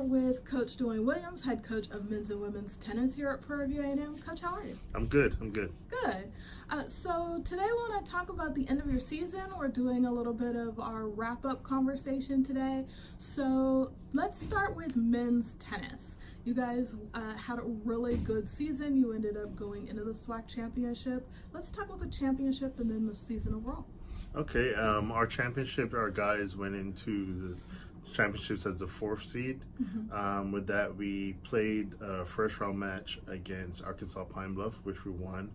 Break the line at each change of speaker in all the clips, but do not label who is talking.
with Coach Duane Williams, head coach of men's and women's tennis here at PVAMU. Coach, how are you?
I'm good.
Good. So today we want to talk about the end of your season. We're doing a little bit of our wrap-up conversation today. So let's start with men's tennis. You guys had a really good season. You ended up going into the SWAC championship. Let's talk about the championship and then the season overall.
Okay, our championship, our guys went into the championships as the 4th seed. With that, we played a first round match against Arkansas Pine Bluff, which we won.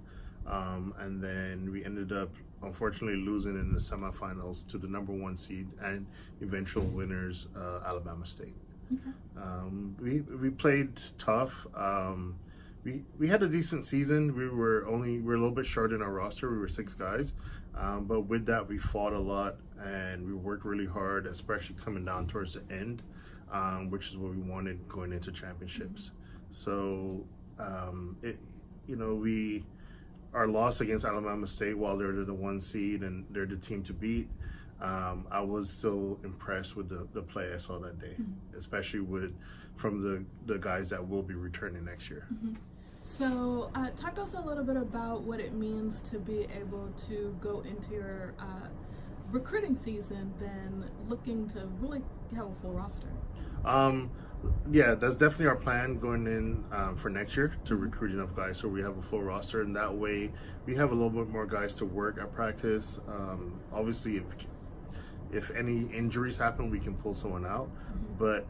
And then we ended up, unfortunately, losing in the semifinals to the number 1 seed and eventual winners, Alabama State. Okay. We played tough. We had a decent season. We were a little bit short in our roster. We were 6 guys. But with that, we fought a lot and we worked really hard, especially coming down towards the end, which is what we wanted going into championships. So, our loss against Alabama State, while they're the 1 seed and they're the team to beat, I was still impressed with the play I saw that day, especially from the guys that will be returning next year.
So talk to us a little bit about what it means to be able to go into your recruiting season then looking to really have a full roster.
Yeah, that's definitely our plan going in for next year, to recruit enough guys so we have a full roster, and that way we have a little bit more guys to work at practice. Obviously, if any injuries happen, we can pull someone out, but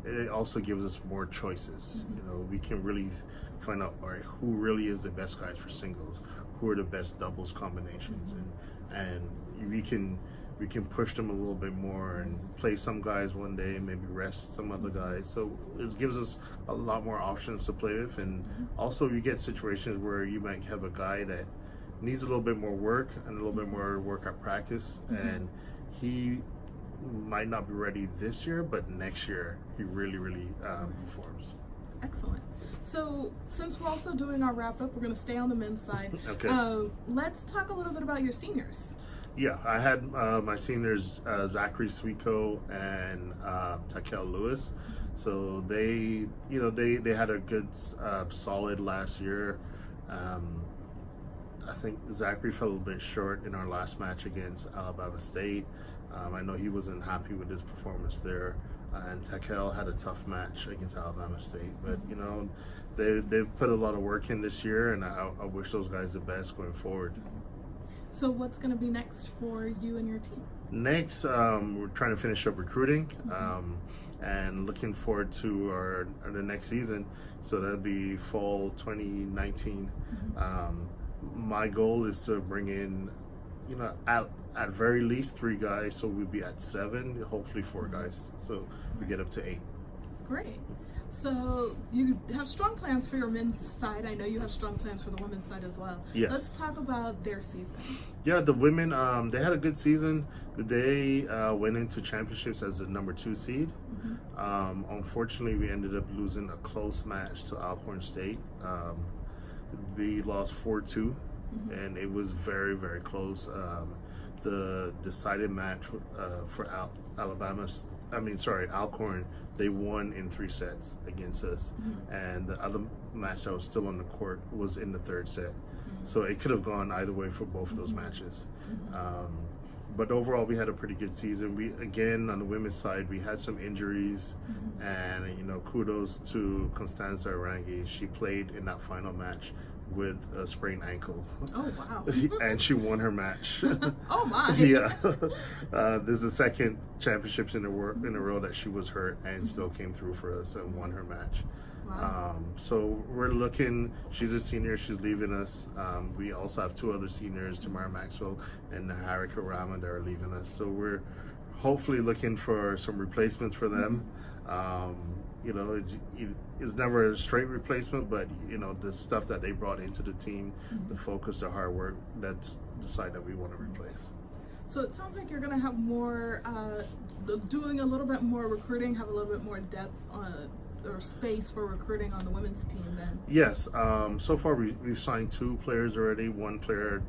it also gives us more choices. We can really find out, all right, who really is the best guys for singles, who are the best doubles combinations, and we can push them a little bit more and play some guys one day and maybe rest some other guys. So it gives us a lot more options to play with, and also you get situations where you might have a guy that needs a little bit more work and a little bit more work at practice, and he might not be ready this year, but next year he really performs.
Excellent. So since we're also doing our wrap up, we're going to stay on the men's side.
Okay.
Let's talk a little bit about your seniors.
Yeah, I had my seniors, Zachary Sweetco and Takel Lewis. So they had a good, solid last year. I think Zachary fell a little bit short in our last match against Alabama State. I know he wasn't happy with his performance there. And Takel had a tough match against Alabama State. But, they've put a lot of work in this year, and I wish those guys the best going forward.
So what's going to be next for you and your team?
Next, we're trying to finish up recruiting and looking forward to the next season. So that'll be fall 2019. My goal is to bring in, at very least 3 guys, so we'll be at 7, hopefully 4 guys, so we get up to 8.
Great. So you have strong plans for your men's side. I know you have strong plans for the women's side as well.
Yes.
Let's talk about their season.
Yeah, the women, they had a good season. They went into championships as the number 2 seed. Unfortunately, we ended up losing a close match to Alcorn State. We lost 4-2, and it was very, very close. The decided match for Alcorn, they won in 3 sets against us, and the other match that was still on the court was in the 3rd set. So it could have gone either way for both of those matches. But overall, we had a pretty good season. Again, on the women's side, we had some injuries, and kudos to Constanza Arangi. She played in that final match with a sprained ankle.
Oh wow!
And she won her match.
Oh my!
Yeah, this is the 2nd championships in a row that she was hurt and still came through for us and won her match.
Wow.
So we're looking. She's a senior. She's leaving us. We also have 2 other seniors, Tamara Maxwell and Harika Rama, that are leaving us. So we're hopefully looking for some replacements for them. It's never a straight replacement, but the stuff that they brought into the team, the focus, the hard work, that's the side that we want to replace.
So it sounds like you're going to have more, doing a little bit more recruiting, have a little bit more depth or space for recruiting on the women's team then?
Yes. So far we've signed 2 players already. One player,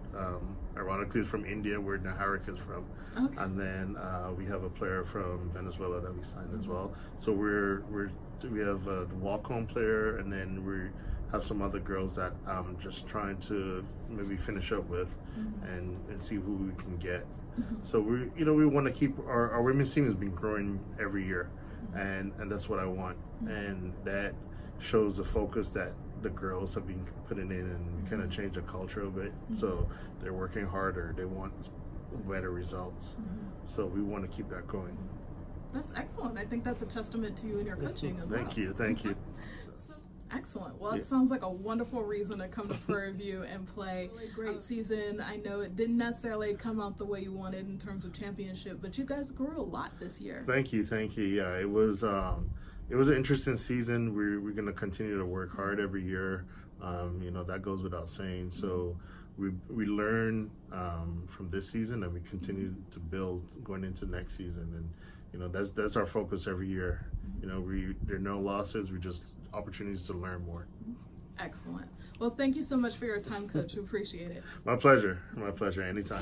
ironically, is from India, where Naharik is from.
Okay.
And then we have a player from Venezuela that we signed as well. So we have the walk-on player, and then we have some other girls that I'm just trying to maybe finish up with, and see who we can get. So we want to keep our women's team has been growing every year, and that's what I want, and that shows the focus that the girls have been putting in, and kind of change the culture a bit. So they're working harder. They want better results. So we want to keep that going.
That's excellent. I think that's a testament to you and your coaching as well.
Thank you.
Excellent. Well, it sounds like a wonderful reason to come to Prairie View and play. Really great season. I know it didn't necessarily come out the way you wanted in terms of championship, but you guys grew a lot this year.
Thank you. Yeah, it was an interesting season. We're going to continue to work hard every year. That goes without saying. So we learn from this season, and we continue to build going into next season. And that's our focus every year. There are no losses. We just opportunities to learn more.
Excellent. Well, thank you so much for your time, Coach. We appreciate it.
My pleasure. Anytime.